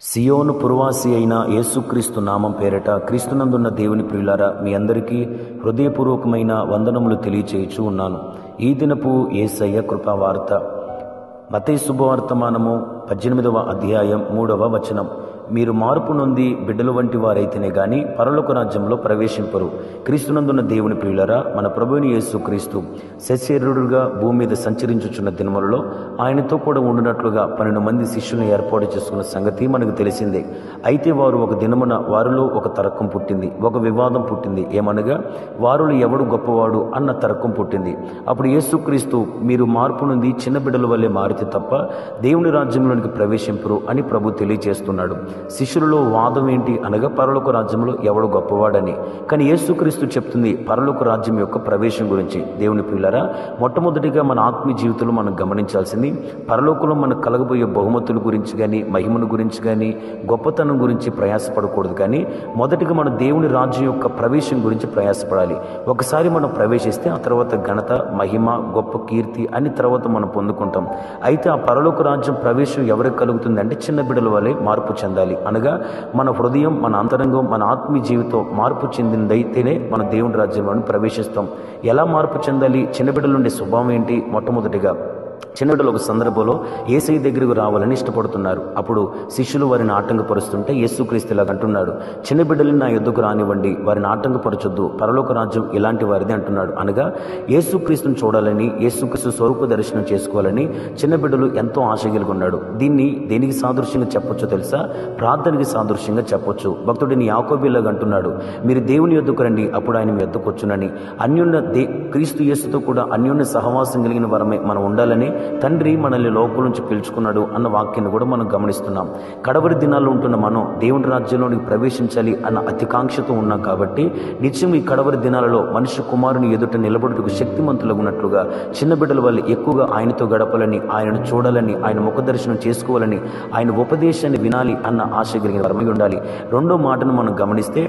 సియోను పురవాసి అయిన యేసుక్రీస్తు నామం పేరట క్రీస్తునందున్న దేవుని ప్రియులారా, మీ అందరికీ హృదయపూర్వకమైన వందనములు తెలియచేయచ్చు ఉన్నాను. ఈ దినపు యేసయ్య కృపావార్త మత్తయి శుభవర్తమానము 18వ అధ్యాయం 3వ వచనం. మీరు మార్పు నొంది బిడ్డలు వంటి వారైతేనే గాని పరలోక రాజ్యంలో ప్రవేశింపరు. క్రీస్తునందున్న దేవుని ప్రియులరా, మన ప్రభువుని యేసుక్రీస్తు సశరీరుడుగా భూమి మీద సంచరించుచున్న దినములలో ఆయనతో కూడా ఉండినట్లుగా 12 మంది శిష్యులను ఏర్పాటు చేసుకున్న సంగతి మనకు తెలిసిందే. అయితే వారు ఒక దినమున వారిలో ఒక తర్కం పుట్టింది, ఒక వివాదం పుట్టింది. ఏమనగా వారిలో ఎవడు గొప్పవాడు అన్న తర్కం పుట్టింది. అప్పుడు యేసుక్రీస్తు, మీరు మార్పు నుండి చిన్న బిడ్డల వల్లే మారితే తప్ప దేవుని రాజ్యంలోనికి ప్రవేశింపరు అని ప్రభు తెలియజేస్తున్నాడు. శిష్యులలో వాదం ఏంటి అనగా పరలోక రాజ్యంలో ఎవడు గొప్పవాడని. కానీ యేసుక్రీస్తు చెప్తుంది పరలోక రాజ్యం యొక్క ప్రవేశం గురించి. దేవుని ప్రియులారా, మొట్టమొదటిగా మన ఆత్మీయ జీవితంలో మనం గమనించాల్సింది పరలోకంలో మనకు కలగబోయే బహుమతుల గురించి కానీ, మహిమను గురించి కానీ, గొప్పతనం గురించి ప్రయాసపడకూడదు. కానీ మొదటిగా మన దేవుని రాజ్యం యొక్క ప్రవేశం గురించి ప్రయాసపడాలి. ఒకసారి మనం ప్రవేశిస్తే ఆ తర్వాత ఘనత, మహిమ, గొప్ప కీర్తి అని తర్వాత మనం పొందుకుంటాం. అయితే ఆ పరలోక రాజ్యం ప్రవేశం ఎవరికి కలుగుతుంది అంటే చిన్న బిడ్డల వల్లే మార్పు చెందాలి. అనగా మన హృదయం, మన అంతరంగం, మన ఆత్మీయ జీవితం మార్పు చెందిందైతేనే మన దేవుని రాజ్యంలోని ప్రవేశిస్తాం. ఎలా మార్పు చెందాలి? చిన్న బిడ్డల నుండి స్వభావం ఏంటి? మొట్టమొదటిగా చిన్న బిడ్డలు ఒక సందర్భంలో యేసయ్య దగ్గరకు రావాలని ఇష్టపడుతున్నారు. అప్పుడు శిష్యులు వారిని ఆటంకపరుస్తుంటే యేసుక్రీస్తు ఇలాగ అంటున్నాడు, చిన్న బిడ్డలని నా యొద్దకు రానివ్వండి, వారిని ఆటంకపరచొద్దు, పరలోక రాజ్యం ఇలాంటి వారిది అంటున్నాడు. అనగా యేసుక్రీస్తుని చూడాలని, యేసుక్రీస్తు స్వరూప దర్శనం చేసుకోవాలని చిన్న బిడ్డలు ఎంతో ఆశ కలిగి ఉన్నాడు. దీన్ని దేనికి సాదృశ్యంగా చెప్పొచ్చో తెలుసా? ప్రార్థనకి సాదృశ్యంగా చెప్పొచ్చు. భక్తుడిని యాకోబు ఇలాగ అంటున్నాడు, మీరు దేవుని యొద్దకు రండి, అప్పుడు ఆయన మీ యొద్దకు వచ్చునని. క్రీస్తు యేసుతో కూడా అన్యోన్య సహవాసం కలిగిన వరమే మనం ఉండాలని తండ్రి మనల్ని లోపల నుంచి పిలుచుకున్నాడు అన్న వాక్యాన్ని కూడా మనం గమనిస్తున్నాం. కడవరి దినాల్లో ఉంటున్న మనం దేవుని రాజ్యంలోనికి ప్రవేశించాలి అన్న అతికాంక్షతో ఉన్నాం. కాబట్టి నిత్యం ఈ కడవరి దినాలలో మనిషి కుమారుని ఎదుట నిలబడుటకు శక్తిమంతులుగా ఉన్నట్లుగా చిన్న బిడ్డల వల్ల ఎక్కువగా ఆయనతో గడపాలని, ఆయనను చూడాలని, ఆయన ముఖ దర్శనం చేసుకోవాలని, ఆయన ఉపదేశాన్ని వినాలి అన్న ఆశ కలిగిన వరమై ఉండాలి. రెండో మాటను మనం గమనిస్తే,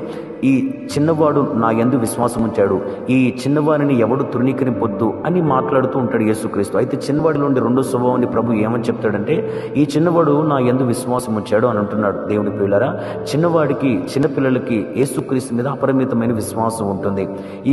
ఈ చిన్నవాడు నా యందు విశ్వాసం ఉంచాడు, ఈ చిన్నవాడిని ఎవడు తృణీకరింపొద్దు అని మాట్లాడుతూ ఉంటాడు యేసుక్రీస్తు. అయితే చిన్నవాడిలో ఉండే రెండో స్వభావాన్ని ప్రభు ఏమని చెప్తాడంటే, ఈ చిన్నవాడు నా యందు విశ్వాసం ఉంచాడు అని అంటున్నాడు. దేవుని ప్రియులారా, చిన్నవాడికి, చిన్నపిల్లలకి యేసుక్రీస్తు మీద అపరిమితమైన విశ్వాసం ఉంటుంది.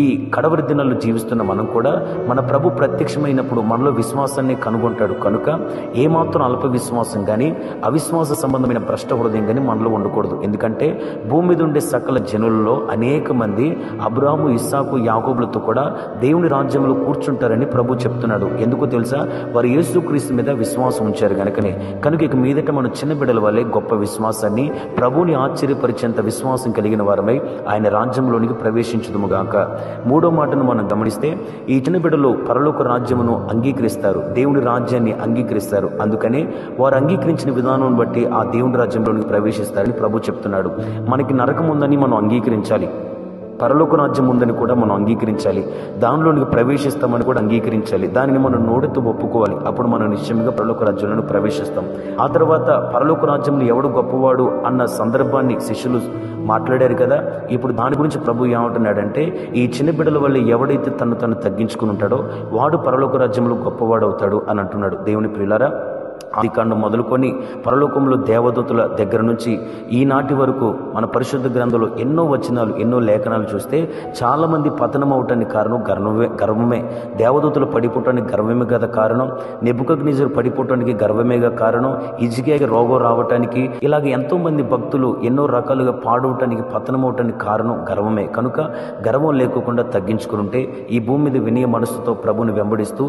ఈ కడవరి దినాల్లో జీవిస్తున్న మనం కూడా మన ప్రభు ప్రత్యక్షమైనప్పుడు మనలో విశ్వాసాన్ని కనుగొంటాడు. కనుక ఏమాత్రం అల్ప విశ్వాసం కానీ, అవిశ్వాస సంబంధమైన భ్రష్ట హృదయం కానీ మనలో ఉండకూడదు. ఎందుకంటే భూమి మీద ఉండే సకల జనులలో అనేక మంది అబ్రాహాము, ఇస్సాకు, యాకోబులతో కూడా దేవుని రాజ్యంలో కూర్చుంటారని ప్రభు చెప్తున్నాడు. ఎందుకో తెలుసా? వారు యేసుక్రీస్తు మీద విశ్వాసం ఉంచారు గనుకనే. కనుక ఇక మీదట మన చిన్న బిడ్డల వల్లే గొప్ప విశ్వాసాన్ని, ప్రభువుని ఆశ్చర్యపరిచేంత విశ్వాసం కలిగిన వారమై ఆయన రాజ్యంలోనికి ప్రవేశించుదుముగాక. మూడో మాటను మనం గమనిస్తే, ఈ చిన్న బిడ్డలు పరలోక రాజ్యమును అంగీకరిస్తారు, దేవుని రాజ్యాన్ని అంగీకరిస్తారు. అందుకనే వారు అంగీకరించిన విధానం బట్టి ఆ దేవుని రాజ్యంలోనికి ప్రవేశిస్తారని ప్రభు చెప్తున్నాడు. మనకి నరకం ఉందని మనం అంగీకరించాలి, పరలోక రాజ్యం ఉందని కూడా మనం అంగీకరించాలి, దానిలోనికి ప్రవేశిస్తామని కూడా అంగీకరించాలి. దానిని మనం నోటితో ఒప్పుకోవాలి. అప్పుడు మనం నిశ్చయంగా పరలోక రాజ్యంలో ప్రవేశిస్తాం. ఆ తర్వాత పరలోక రాజ్యంలో ఎవడు గొప్పవాడు అన్న సందర్భాన్ని శిష్యులు మాట్లాడారు కదా. ఇప్పుడు దాని గురించి ప్రభు ఏమంటున్నాడంటే, ఈ చిన్న బిడ్డల వల్ల ఎవడైతే తను తగ్గించుకుని ఉంటాడో వాడు పరలోక రాజ్యంలో గొప్పవాడు అవుతాడు అని అంటున్నాడు. దేవుని ప్రియులారా, ఆదికాండం మొదలుకొని పరలోకంలో దేవదూతల దగ్గర నుంచి ఈనాటి వరకు మన పరిశుద్ధ గ్రంథంలో ఎన్నో వచనాలు, ఎన్నో లేఖనాలు చూస్తే చాలా మంది పతనం అవటానికి కారణం గర్వమే. దేవదూతలు పడిపోవటానికి గర్వమే కదా కారణం, నెబుకద్నెజరు పడిపోవటానికి గర్వమేగా కారణం, హిజ్కియాకి రోగం రావటానికి, ఇలాగ ఎంతో మంది భక్తులు ఎన్నో రకాలుగా పాడవటానికి, పతనం అవటానికి కారణం గర్వమే. కనుక గర్వం లేకుండా తగ్గించుకుంటే ఈ భూమి మీద వినయ మనసుతో ప్రభుని వెంబడిస్తూ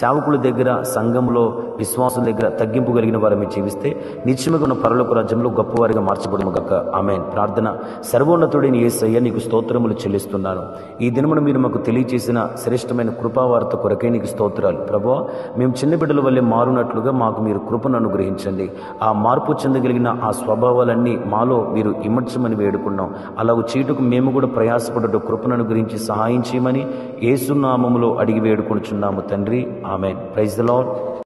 సేవకుల దగ్గర, సంఘంలో విశ్వాసం దగ్గర తగ్గింపు కలిగిన వారిని జీవిస్తే నిత్యముగా ఉన్న పరలోక రాజ్యంలో గొప్పవారిగా మార్చబడును గాక. ఆమేన్. ప్రార్థన. సర్వోన్నతుడైన యేసయ్య, నీకు స్తోత్రములు చెల్లిస్తున్నాను. ఈ దినమున మీరు మాకు తెలియజేసిన శ్రేష్టమైన కృపావార్త కొరకే నీకు స్తోత్రాలు. ప్రభువా, మేము చిన్న బిడ్డల వల్లే మారునట్లుగా మాకు మీరు కృపను అనుగ్రహించండి. ఆ మార్పు చెందగలిగిన ఆ స్వభావాలన్నీ మాలో మీరు ఇమర్చమని వేడుకున్నాం. అలాగ చీటుకు మేము కూడా ప్రయాసపడ్డ కృపను అనుగ్రహించి సహాయం చేయమని యేసు నామములో అడిగి వేడుకొనుచున్నాము తండ్రి. ఆమేన్. Praise the lord.